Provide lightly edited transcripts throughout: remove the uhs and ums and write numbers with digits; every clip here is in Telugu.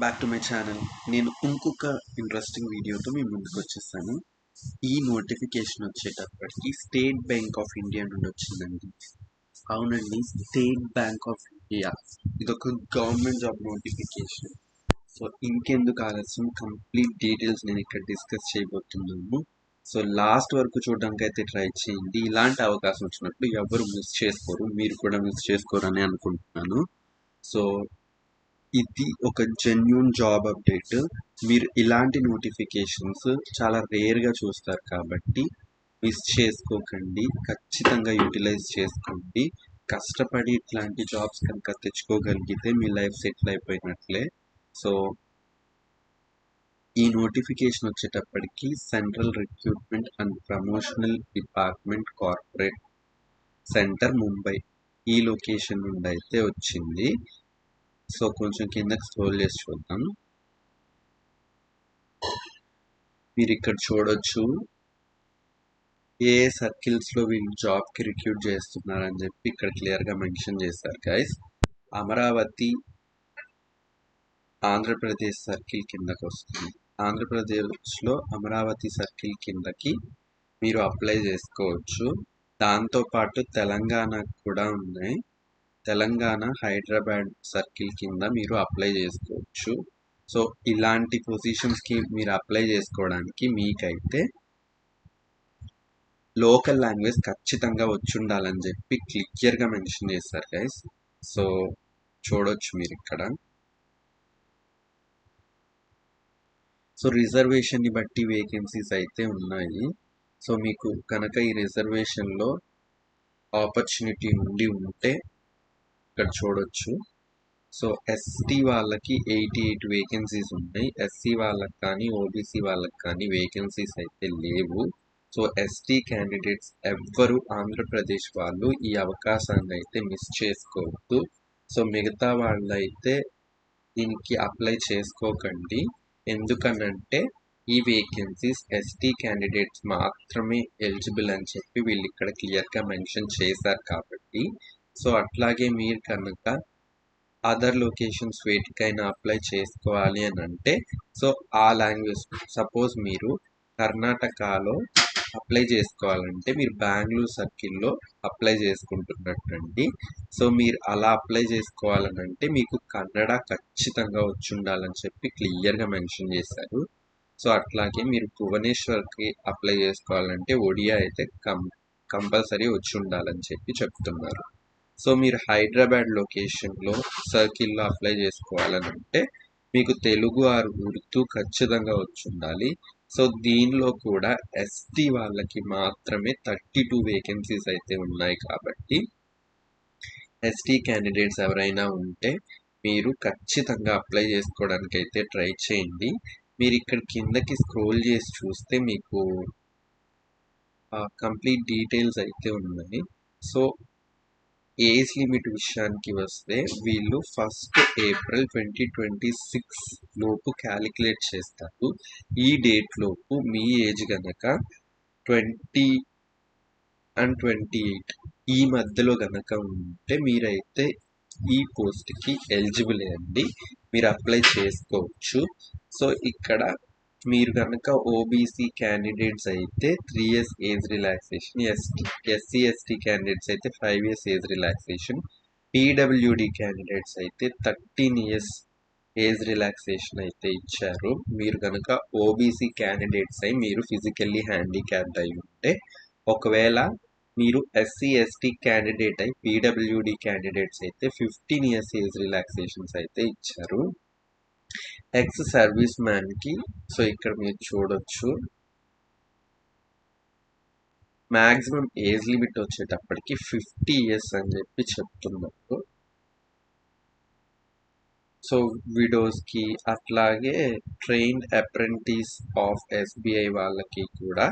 Back to my channel. నేను ఇంకొక ఇంట్రెస్టింగ్ వీడియోతో మీ ముందుకు వచ్చేసాను. ఈ నోటిఫికేషన్ వచ్చేటప్పటికి స్టేట్ బ్యాంక్ ఆఫ్ ఇండియా నుండి వచ్చిందండి. అవునండి, స్టేట్ బ్యాంక్ ఆఫ్ ఇండియా ఇదొక గవర్నమెంట్ జాబ్ నోటిఫికేషన్. సో ఇంకెందుకు ఆలస్యం, కంప్లీట్ డీటెయిల్స్ నేను ఇక్కడ డిస్కస్ చేయబోతున్నాను. సో లాస్ట్ వరకు చూడడానికి అయితే ట్రై చేయండి. ఇలాంటి అవకాశం వచ్చినప్పుడు ఎవరు మిస్ చేసుకోరు, మీరు కూడా మిస్ చేసుకోరు అని అనుకుంటున్నాను. సో ఇది ఒక జెన్యూన్ జాబ్ అప్డేట్. మీరు ఇలాంటి నోటిఫికేషన్స్ చాలా రేర్గా చూస్తారు కాబట్టి మిస్ చేసుకోకండి, ఖచ్చితంగా యూటిలైజ్ చేసుకోండి. కష్టపడి ఇట్లాంటి జాబ్స్ కనుక తెచ్చుకోగలిగితే మీ లైఫ్ సెటిల్ అయిపోయినట్లే. సో ఈ నోటిఫికేషన్ వచ్చేటప్పటికి central recruitment and promotional department corporate centre Mumbai, ఈ లొకేషన్ నుండి అయితే వచ్చింది. సో కొంచెం కిందకి స్క్రోల్ చేసి చూద్దాం. మీరు ఇక్కడ చూడొచ్చు ఏ సర్కిల్స్ లో వీళ్ళు జాబ్ కి రిక్రూట్ చేస్తున్నారని చెప్పి ఇక్కడ క్లియర్ గా మెన్షన్ చేశారు గైస్. అమరావతి ఆంధ్రప్రదేశ్ సర్కిల్ కిందకి వస్తుంది. ఆంధ్రప్రదేశ్ లో అమరావతి సర్కిల్ కిందకి మీరు అప్లై చేసుకోవచ్చు. దాంతో పాటు తెలంగాణ కూడా ఉన్నాయి. తెలంగాణ హైదరాబాద్ సర్కిల్ కింద మీరు అప్లై చేసుకోవచ్చు. సో ఇలాంటి పొజిషన్స్కి మీరు అప్లై చేసుకోవడానికి మీకైతే లోకల్ లాంగ్వేజ్ ఖచ్చితంగా వచ్చి ఉండాలని చెప్పి క్లియర్గా మెన్షన్ చేస్తారు గైస్. సో చూడొచ్చు మీరు ఇక్కడ. సో రిజర్వేషన్ని బట్టి వేకెన్సీస్ అయితే ఉన్నాయి. సో మీకు కనుక ఈ రిజర్వేషన్లో ఆపర్చునిటీ ఉంటే ఇక్కడ చూడొచ్చు. సో ఎస్టీ వాళ్ళకి 88 వేకెన్సీస్ ఉన్నాయి. ఎస్సీ వాళ్ళకి కానీ ఓబీసీ వాళ్ళకి కానీ వేకెన్సీస్ అయితే లేవు. సో ఎస్టీ క్యాండిడేట్స్ ఎవ్వరు ఆంధ్రప్రదేశ్ వాళ్ళు ఈ అవకాశాన్ని అయితే మిస్ చేసుకోవద్దు. సో మిగతా వాళ్ళైతే దీనికి అప్లై చేసుకోకండి. ఎందుకనంటే ఈ వేకెన్సీస్ ఎస్టీ క్యాండిడేట్స్ మాత్రమే ఎలిజిబుల్ అని చెప్పి వీళ్ళు ఇక్కడ క్లియర్గా మెన్షన్ చేశారు కాబట్టి. సో అట్లాగే మీరు కనుక అదర్ లొకేషన్స్ వేటికైనా అప్లై చేసుకోవాలి అని అంటే సో ఆ లాంగ్వేజ్, సపోజ్ మీరు కర్ణాటకలో అప్లై చేసుకోవాలంటే మీరు బెంగళూరు సర్కిల్లో అప్లై చేసుకుంటున్నట్టండి. సో మీరు అలా అప్లై చేసుకోవాలనంటే మీకు కన్నడ ఖచ్చితంగా వచ్చి ఉండాలని చెప్పి క్లియర్గా మెన్షన్ చేశారు. సో అట్లాగే మీరు భువనేశ్వర్కి అప్లై చేసుకోవాలంటే ఒడియా అయితే కంపల్సరీ వచ్చి ఉండాలని చెప్పి చెప్తున్నారు. సో మీరు హైదరాబాద్ లొకేషన్లో సర్కిల్లో అప్లై చేసుకోవాలనంటే మీకు తెలుగు ఆర్ ఉర్దూ ఖచ్చితంగా వచ్చి ఉండాలి. సో దీనిలో కూడా ఎస్టీ వాళ్ళకి మాత్రమే 32 వేకెన్సీస్ అయితే ఉన్నాయి కాబట్టి ఎస్టీ క్యాండిడేట్స్ ఎవరైనా ఉంటే మీరు ఖచ్చితంగా అప్లై చేసుకోవడానికి అయితే ట్రై చేయండి. మీరు ఇక్కడ కిందకి స్క్రోల్ చేసి చూస్తే మీకు కంప్లీట్ డీటెయిల్స్ అయితే ఉన్నాయి. సో ఏజ్ లిమిట్ విషయానికి వస్తే వీళ్ళు 1 ఏప్రిల్ 2026 లోపు క్యాలిక్యులేట్ చేస్తారు. ఈ డేట్ లోపు మీ ఏజ్ గనక 20 అండ్ 28 ఈ మధ్యలో గనక ఉంటే మీరైతే ఈ పోస్ట్కి ఎలిజిబుల్ అండి, మీరు అప్లై చేసుకోవచ్చు. సో ఇక్కడ మీరు కనుక ఓబీసీ క్యాండిడేట్స్ అయితే 3 years age relaxation, SC ST candidates అయితే 5 years age relaxation, PWD candidates అయితే 13 years ఏజ్ రిలాక్సేషన్ అయితే ఇచ్చారు. మీరు కనుక ఓబీసీ క్యాండిడేట్స్ అయి మీరు ఫిజికల్లీ హ్యాండిక్యాప్డ్ అయి ఉంటే, ఒకవేళ మీరు ఎస్సీ ఎస్టీ క్యాండిడేట్ అయి పీడబ్ల్యూడి క్యాండిడేట్స్ అయితే 15 years ఏజ్ రిలాక్సేషన్స్ అయితే ఇచ్చారు. ఎక్స్ సర్వీస్ మ్యాన్కి సో ఇక్కడ మీరు చూడొచ్చు మ్యాక్సిమం ఏజ్ లిమిట్ వచ్చేటప్పటికి 50 years అని చెప్పి చెప్తున్నారు. సో విడోస్కి అట్లాగే ట్రైన్డ్ అప్రెంటిస్ ఆఫ్ ఎస్బీఐ వాళ్ళకి కూడా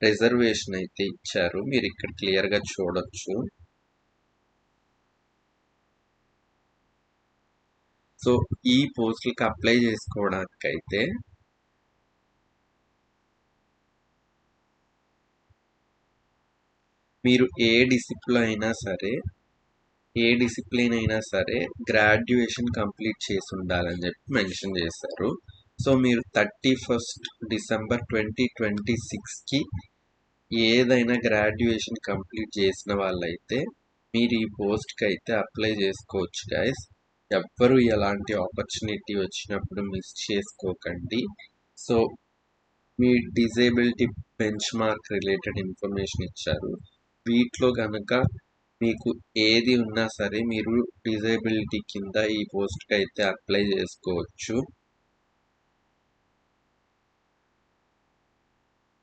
రిజర్వేషన్ అయితే ఇచ్చారు. మీరు ఇక్కడ క్లియర్గా చూడొచ్చు. సో ఈ పోస్టులకి అప్లై చేసుకోవడానికైతే మీరు ఏ డిసిప్లిన్ అయినా సరే ఏ డిసిప్లిన్ అయినా సరే గ్రాడ్యుయేషన్ కంప్లీట్ చేసి ఉండాలని చెప్పి మెన్షన్ చేశారు. సో మీరు 31st December 2026కి ఏదైనా గ్రాడ్యుయేషన్ కంప్లీట్ చేసిన వాళ్ళైతే మీరు ఈ పోస్ట్కి అయితే అప్లై చేసుకోవచ్చు గైస్. ఎవ్వరు ఎలాంటి ఆపర్చునిటీ వచ్చినప్పుడు మిస్ చేసుకోకండి. సో మీ disability benchmark related information ఇచ్చారు. వీటిలో కనుక మీకు ఏది ఉన్నా సరే మీరు డిజేబిలిటీ కింద ఈ పోస్ట్కి అయితే అప్లై చేసుకోవచ్చు.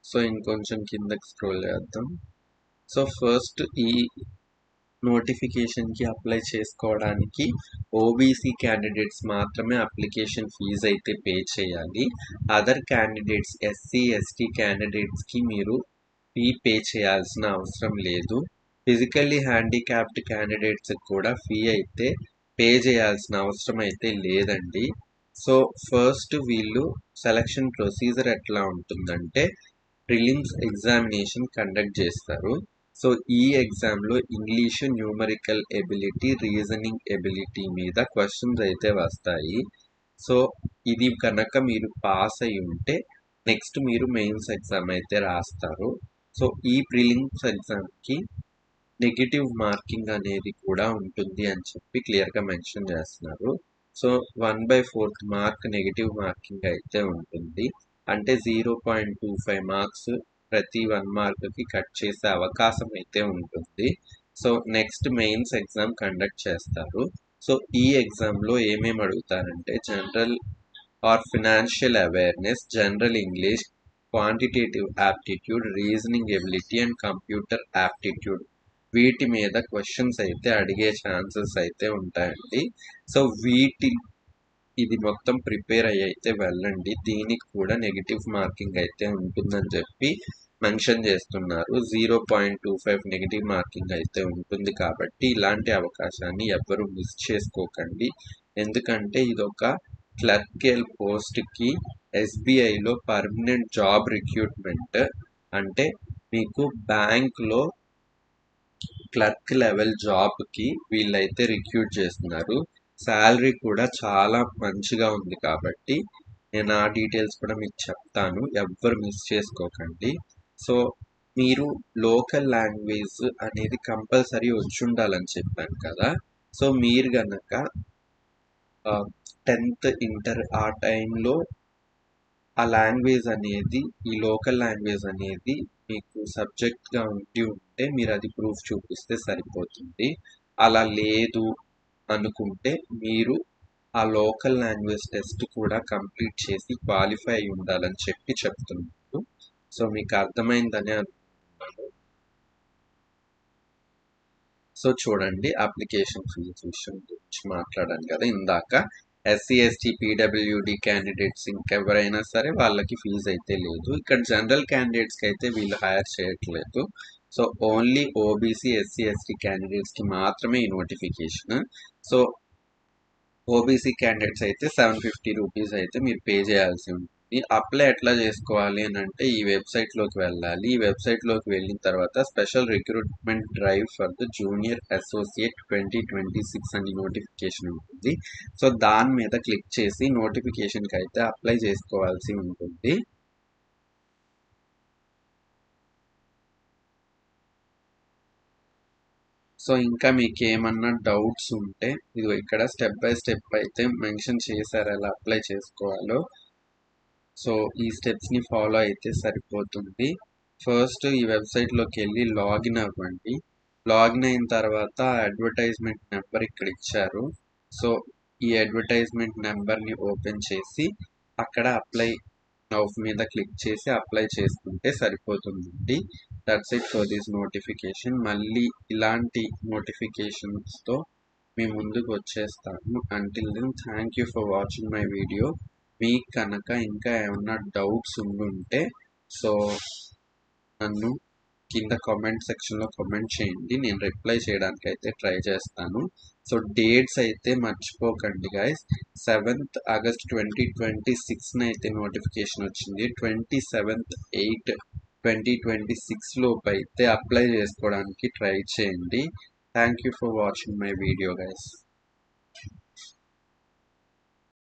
సో ఇంకొంచెం కిందకి స్క్రోల్ చేద్దాం. సో ఫస్ట్ ఈ నోటిఫికేషన్కి అప్లై చేసుకోవడానికి ఓబీసీ క్యాండిడేట్స్ మాత్రమే అప్లికేషన్ ఫీజు అయితే పే చేయాలి. అదర్ క్యాండిడేట్స్ ఎస్సీ ఎస్టీ క్యాండిడేట్స్కి మీరు ఫీ పే చేయాల్సిన అవసరం లేదు. ఫిజికల్లీ హ్యాండిక్యాప్డ్ క్యాండిడేట్స్కి కూడా ఫీ అయితే పే చేయాల్సిన అవసరం అయితే లేదండి. సో ఫస్ట్ వీళ్ళు సెలక్షన్ ప్రొసీజర్ ఎట్లా ఉంటుందంటే ప్రిలిమ్స్ ఎగ్జామినేషన్ కండక్ట్ చేస్తారు. సో ఈ ఎగ్జామ్లో English, numerical ability, reasoning ability మీద క్వశ్చన్స్ అయితే వస్తాయి. సో ఇది కనుక మీరు పాస్ అయి ఉంటే నెక్స్ట్ మీరు మెయిన్స్ ఎగ్జామ్ అయితే రాస్తారు. సో ఈ ప్రిలిమ్స్ ఎగ్జామ్కి నెగిటివ్ మార్కింగ్ అనేది కూడా ఉంటుంది అని చెప్పి క్లియర్గా మెన్షన్ చేస్తున్నారు. సో 1/4 మార్క్ నెగిటివ్ మార్కింగ్ అయితే ఉంటుంది. అంటే 0.25 మార్క్స్ ప్రతి 1 మార్క్కి కట్ చేసే అవకాశం అయితే ఉంటుంది. So next mains exam conduct చేస్తారు. సో ఈ ఎగ్జామ్లో ఏమేమి అడుగుతారంటే general or financial awareness, general English, quantitative aptitude, reasoning ability and computer aptitude వీటి మీద క్వశ్చన్స్ అయితే అడిగే ఛాన్సెస్ అయితే ఉంటాయండి. సో ఇది మొత్తం ప్రిపేర్ అయ్యి అయితే వెళ్ళండి. దీనికి కూడా నెగిటివ్ మార్కింగ్ అయితే ఉంటుందని చెప్పి మెన్షన్ చేస్తున్నారు. 0.25 నెగిటివ్ మార్కింగ్ అయితే ఉంటుంది కాబట్టి ఇలాంటి అవకాశాన్ని ఎవ్వరూ మిస్ చేసుకోకండి. ఎందుకంటే ఇదొక క్లర్కియల్ పోస్ట్కి ఎస్బీఐలో పర్మనెంట్ జాబ్ రిక్రూట్మెంట్. అంటే మీకు బ్యాంక్లో క్లర్క్ లెవెల్ జాబ్కి వీళ్ళైతే రిక్రూట్ చేస్తున్నారు. శాలరీ కూడా చాలా మంచిగా ఉంది కాబట్టి నేను ఆ డీటెయిల్స్ కూడా మీకు చెప్తాను, ఎవ్వరు మిస్ చేసుకోకండి. సో మీరు లోకల్ లాంగ్వేజ్ అనేది కంపల్సరీ వచ్చి ఉండాలని చెప్పాను కదా. సో మీరు గనక 10th ఇంటర్ ఆ టైంలో ఆ లాంగ్వేజ్ అనేది, ఈ లోకల్ లాంగ్వేజ్ అనేది మీకు సబ్జెక్ట్గా ఉంటే మీరు అది ప్రూఫ్ చూపిస్తే సరిపోతుంది. అలా లేదు అనుకుంటే మీరు ఆ లోకల్ లాంగ్వేజ్ టెస్ట్ కూడా కంప్లీట్ చేసి క్వాలిఫై అయి ఉండాలని చెప్పి చెప్తున్నారు. సో మీకు అర్థమైందని అనుకుంటున్నాను. సో చూడండి, అప్లికేషన్ ఫీజు విషయం గురించి మాట్లాడాను కదా ఇందాక. ఎస్సీ ఎస్టీ పీడబ్ల్యూడి క్యాండిడేట్స్ ఇంకెవరైనా సరే వాళ్ళకి ఫీజు అయితే లేదు. ఇక్కడ జనరల్ క్యాండిడేట్స్కి అయితే వీళ్ళు హైర్ చేయట్లేదు. So only OBC SC ST క్యాండిడేట్స్కి మాత్రమే ఈ నోటిఫికేషన్. సో ఓబీసీ క్యాండిడేట్స్ అయితే 750 రూపీస్ అయితే మీరు పే చేయాల్సి ఉంటుంది. అప్లై ఎట్లా చేసుకోవాలి అని అంటే ఈ వెబ్సైట్లోకి వెళ్ళాలి. ఈ వెబ్సైట్లోకి వెళ్ళిన తర్వాత special recruitment drive for the junior associate 2026 అని నోటిఫికేషన్ ఉంటుంది. సో దాని మీద క్లిక్ చేసి నోటిఫికేషన్కి అయితే అప్లై చేసుకోవాల్సి ఉంటుంది. సో ఇంకా మీకు ఏమన్నా డౌట్స్ ఉంటే ఇది ఇక్కడ స్టెప్ బై స్టెప్ అయితే మెన్షన్ చేశారు ఎలా అప్లై చేసుకోవాలో. సో ఈ స్టెప్స్ని ఫాలో అయితే సరిపోతుంది. ఫస్ట్ ఈ వెబ్సైట్లోకి వెళ్ళి లాగిన్ అవ్వండి. లాగిన్ అయిన తర్వాత అడ్వర్టైజ్మెంట్ నెంబర్ ఇక్కడ ఇచ్చారు. సో ఈ అడ్వర్టైజ్మెంట్ నెంబర్ని ఓపెన్ చేసి అక్కడ అప్లై నౌ మీద క్లిక్ చేసి అప్లై చేసుకుంటే సరిపోతుందండి. That's it for this notification. మళ్ళీ ఇలాంటి నోటిఫికేషన్స్తో మీ ముందుకు వచ్చేస్తాను. Until then thank you for watching my video. మీకు కనుక ఇంకా ఏమన్నా డౌట్స్ ఉండుంటే సో నన్ను కింద కామెంట్ సెక్షన్లో కామెంట్ చేయండి, నేను రిప్లై చేయడానికి అయితే ట్రై చేస్తాను. సో డేట్స్ అయితే మర్చిపోకండి గైస్. 7th August 2026 అయితే నోటిఫికేషన్ వచ్చింది. 27th 8 2026 లోపు అయితే అప్లై చేసుకోవడానికి ట్రై చేయండి. Thank you for watching my video guys.